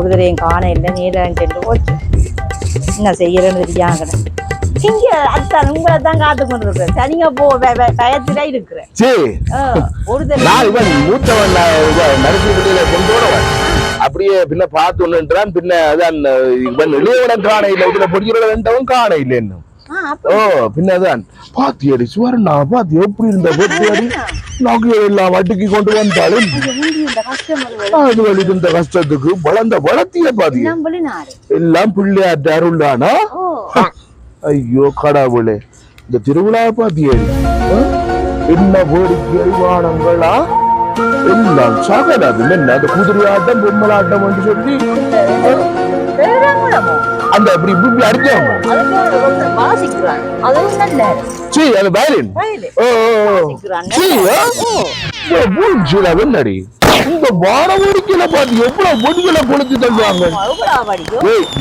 ஒருத்தரையும் காண இல்லை நீலன்ட்டு போச்சு. என்ன செய்யறேன்னு தெரியாங்க இங்க அத்தான் உங்களை தான் காத்து கொண்டு இருக்கிறேன். தனியா போ பயத்துல இருக்கிறேன். மூத்தவன் கொண்டு வரவன் அப்படியே பின்ன பார்த்துன்றான். பின்ன அதான் இளையவன் காண இல்லை, இதுல பொடிக்கிறவன் காண இல்லை இன்னும். பின்னதான் பாத்தியடி சுவர்ணா பாத்தி எப்படி இருந்த பொட்டியடி நகையை எல்லாம் வட்டிக்கு கொண்டு வந்தாலும் அது வலிக்கு இந்த கஷ்டத்துக்கு வளர்ந்த வளர்த்திய பாதி எல்லாம் பிள்ளையாட்ட அருளானா. ஐயோ கடவுளே, இந்த திருவிழா பாத்தியடி என்ன வேடிக்கை வானங்களா எல்லாம் சாகடாது. என்ன அந்த குதிரை ஆட்டம் பொம்மலாட்டம் என்று சொல்லி அந்த அப்படி இப்படி அடிச்சாங்க. அது வயலின் என்னடி இந்த வானவடிக்கையில பாத்து எவ்வளவு பொடிகளை கொளுத்து தள்ளுவாங்க.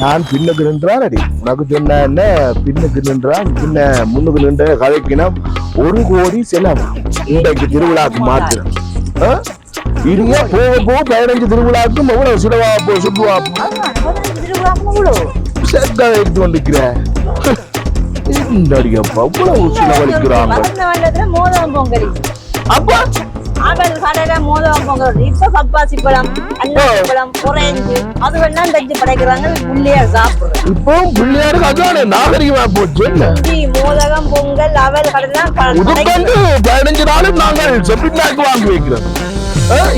நான் பின்னுக்கு நின்றான் அடி உனக்கு சொன்ன என்ன பின்னுக்கு நின்றான் பின்ன முன்னுக்கு நின்ற கதைக்கினா 1 கோடி செலவு இன்றைக்கு திருவிழாக்கு மாத்திரம். இனிமே போக போக 15 திருவிழாக்கும் எவ்வளவு சிலவா போ சுற்றுவா எடுத்து கொண்டிருக்கிறேன். எவ்வளவு செலவழிக்கிறாங்க. அப்ப கடையில மோதகம் பொங்கல் இப்ப பப்பாசி பழம் அண்ணாப்பழம் குறைஞ்சு அதுவெல்லாம் தச்சு படைக்கிறாங்க. பிள்ளையார் சாப்பிடுறேன். இப்போ பிள்ளையாருக்கு அதான நாகரிகமா போச்சு. மோதகம் பொங்கல் அவல் கடையெல்லாம் 15 நாளும் நாங்கள் செப்பினாக்கு வாங்கி வைக்கிறோம்.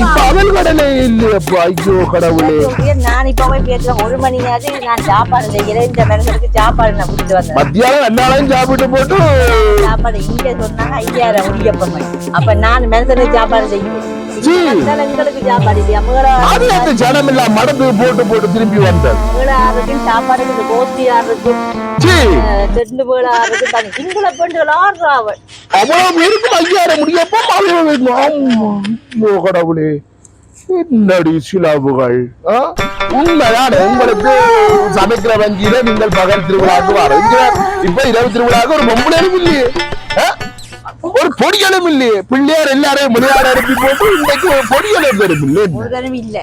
இப்ப அவல் கடலை இல்லையப்பா. ஐயோ கடவுளே, நான் இப்ப போய் பேசுறேன் 1 மணியாவது நான் சாப்பாடு செய்கிறேன். இந்த மனுஷனுக்கு சாப்பாடு நான் குடிச்சு வந்தேன். மத்தியானம் 2 நாளையும் சாப்பிட்டு போட்டு சாப்பாடு இங்க சொன்னாங்க 5000 முடியப்ப. அப்ப நான் மனுஷனுக்கு சாப்பாடு செய்கிறேன். எங்களுக்கு சாப்பாடு இல்லையா ஜனம் இல்ல மடந்து போட்டு போட்டு திரும்பி வந்தேன். சாப்பாடு கோஷ்டி ஆடுறதுக்கு செண்டு போல ஆடுறதுக்கு தனி சிங்கள பெண்கள் ஆடுறாவள் அவ்வளவு இருக்கு. 5000 முடியப்போ கடவுளே என்னடி சிலாவுகள். உண்மையான உங்களுக்கு சமைக்கிற வங்கியில நீங்கள் பகல் திருவிழாக்கு வர இப்ப இரவு திருவிழாக்கு ஒரு பொம்பளையும் இல்லையே, ஒரு பொடிகளும் இல்லையே. பிள்ளையார் எல்லாரையும் விளையாட அனுப்பி போட்டு இன்னைக்கு பொடிகளும் பெரும் இல்ல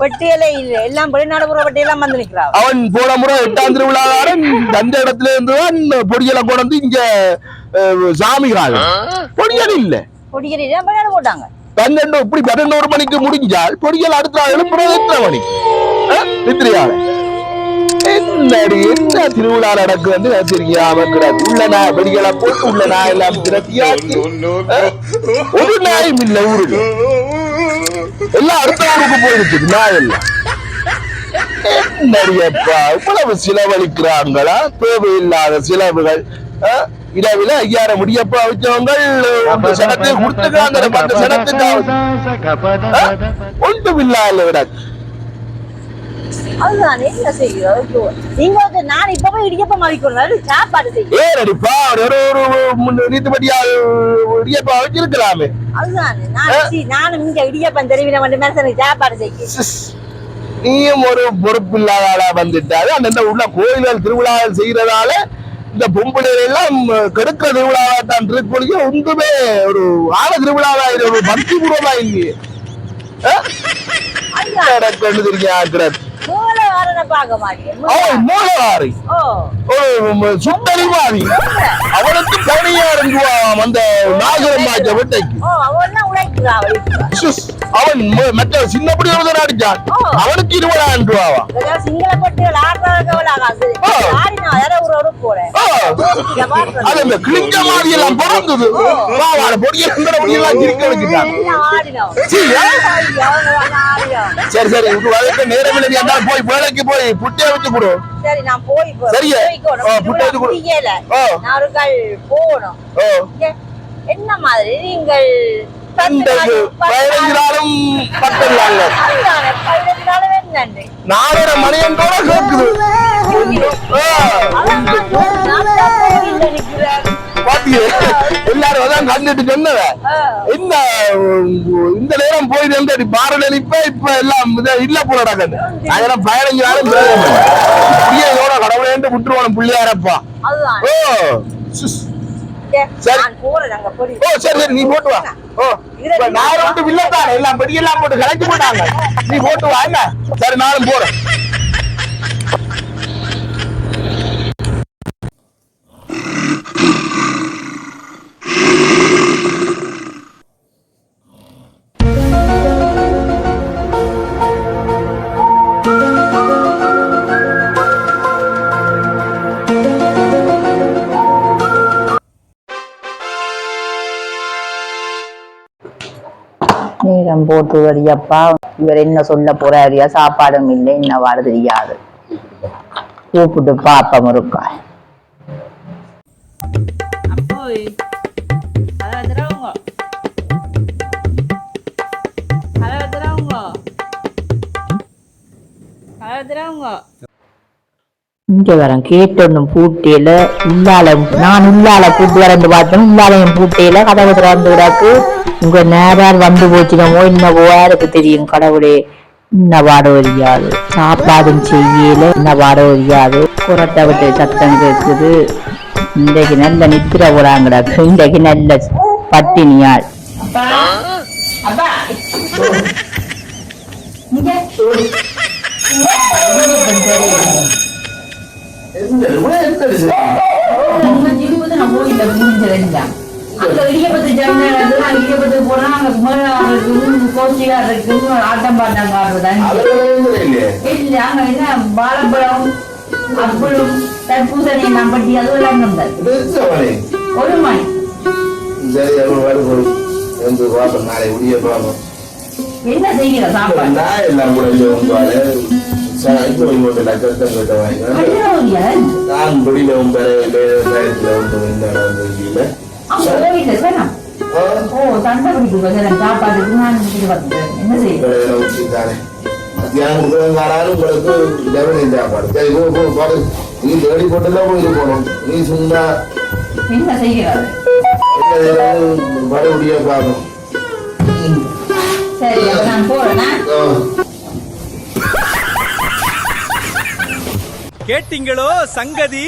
பட்டியலே இல்ல. எல்லாம் வெளிநாடு பட்டியெல்லாம் வந்து நிற்கிறான். அவன் போன முறை 8ஆம் திருவிழாக்காரன் அந்த இடத்துல இருந்துதான் பொடிகளை கொண்டு வந்து இங்க சாமிகிறாங்க. பொடிகள் இல்ல, பொடிகள் இல்ல போட்டாங்க. 12 இப்படி 11 மணிக்கு முடிஞ்சால் பொடிகள் அடுத்த எழுப்புறது எத்தனை மணிக்கு நித்திரையால என்ன திருவிழா நடக்கு வந்து தெரியாம உள்ள நாய் வெடிகளை போட்டு உள்ள நாய் எல்லாம் திரட்டியாக்கி ஒரு நாயும் இல்ல ஊருக்கு. எல்லாம் அடுத்த ஊருக்கு போயிருக்கு நாய் எல்லாம். என்னடியப்பா இவ்வளவு செலவழிக்கிறாங்களா தேவையில்லாத செலவுகள். இரவில் 5000 முடியப்பா வச்சவங்க சனத்தை கொடுத்துக்கிறாங்க. 10 சனத்துக்கு ஒன்றும் இல்லாத விட அதுதான் என்ன செய்யறது. நீங்க நான் இப்ப போய் இடியப்பம் அவிக்கணும் சாப்பாடு செய்ய ஏடிப்பா ஒரு நீதிபதியா இடியப்பா வச்சிருக்கலாமே. அதுதான் நானும் இங்க இடியப்பம் தெரிவின மட்டும் மனுஷனுக்கு சாப்பாடு செய்ய. நீயும் ஒரு பொறுப்பு இல்லாத ஆளா வந்துட்டாரு. அந்த உள்ள கோயில்கள் திருவிழாவில் செய்யறதால இந்த பொம்பளைகள் எல்லாம் கெடுக்கிற திருவிழாவாத்தான் திருக்கொழிய ஒன்றுமே ஒரு ஆழ திருவிழாவா ஒரு பக்தி பூர்வமா இல்லையே. தெரியாது சுத்தறிவாதி அவனுக்கு தனியா இருந்துவான் அந்த நாகரமாஜ வெட்டைக்கு. அவன் மற்ற சின்னப்படி அடிச்சான். அவனுக்கு 20,000 ரூபாவா. அது கிழிஞ்ச மாதிரி எல்லாம் பிறந்தது. சரி சரி நேரம் போய் வேலைக்கு போய் புட்டிய வச்சு கொடு. சரி நான் போய் சரியா புட்டிய வச்சு கொடு. போகணும். என்ன மாதிரி நீங்கள் 15 நாளும் 10 நாள் 15 நாளும் என்னண்டு 4:30 மணி என்றோட கேக்குது. எல்லாரும் அதான் கண்டுட்டு சொன்னத என்ன இந்த நேரம் போயிட்டு பாரல இப்ப எல்லாம் இல்ல போல நடக்குது. அதெல்லாம் 15 நாளும் கடவுளேன்ட்டு விட்டுருவான பிள்ளையாரப்பா. சரி. நான் போறேன் அங்க போய் ஓ சரி சரி நீ போட்டு வா ஓ இப்ப நான் வந்து வில்லத்தான் எல்லாம் பெடியெல்லாம் போட்டு கலக்கி போட்டாங்க நீ போட்டு வா என்ன சரி நானும் போறேன் நேரம் போட்டு வரியப்பா இவர் என்ன சொல்ல போறாரியா சாப்பாடும் இல்லை என்ன வாட தெரியாது கூப்பிட்டு பாப்பம் இருக்கா இங்க வரேன் கேட்டொன்னும் பூட்டையில உள்ளால நான் உள்ளால கூட்டு வரந்து பார்த்தோம் உள்ளாலையும் பூட்டையில கதவு திறந்து விடாக்கு உங்க நேரால் வந்து போச்சுனமோ என்னவோ எனக்கு தெரியும் கடவுளே என்ன பாட தெரியாது சாப்பாடும் செய்யல என்ன பாட தெரியாது குரட்டை விட்டு சத்தம் கேட்குது இன்றைக்கு நல்ல நித்திர போறாங்கடா இன்றைக்கு நல்ல பட்டினியாள் ஆட்டம் பாட்டம் வாழைப்பழம் அப்பளும் தர்பூசணி நம்பட்டி அதுவும் ஒரு மணி என்ன செய்கிற சாப்பாடு நான் வெளியில சண்டை பிடிக்கும் சாப்பாட்டுக்கு நான் என்ன செய்யணும் உங்களுக்கு சாப்பாடு சரி பாடு நீ தேடி போட்டுதான் இது போகணும் நீ சும்மா என்ன செய்கிறாரு மறுபடிய பார்க்கணும் சரி நான் போறேன் கேட்டீங்களோ சங்கதி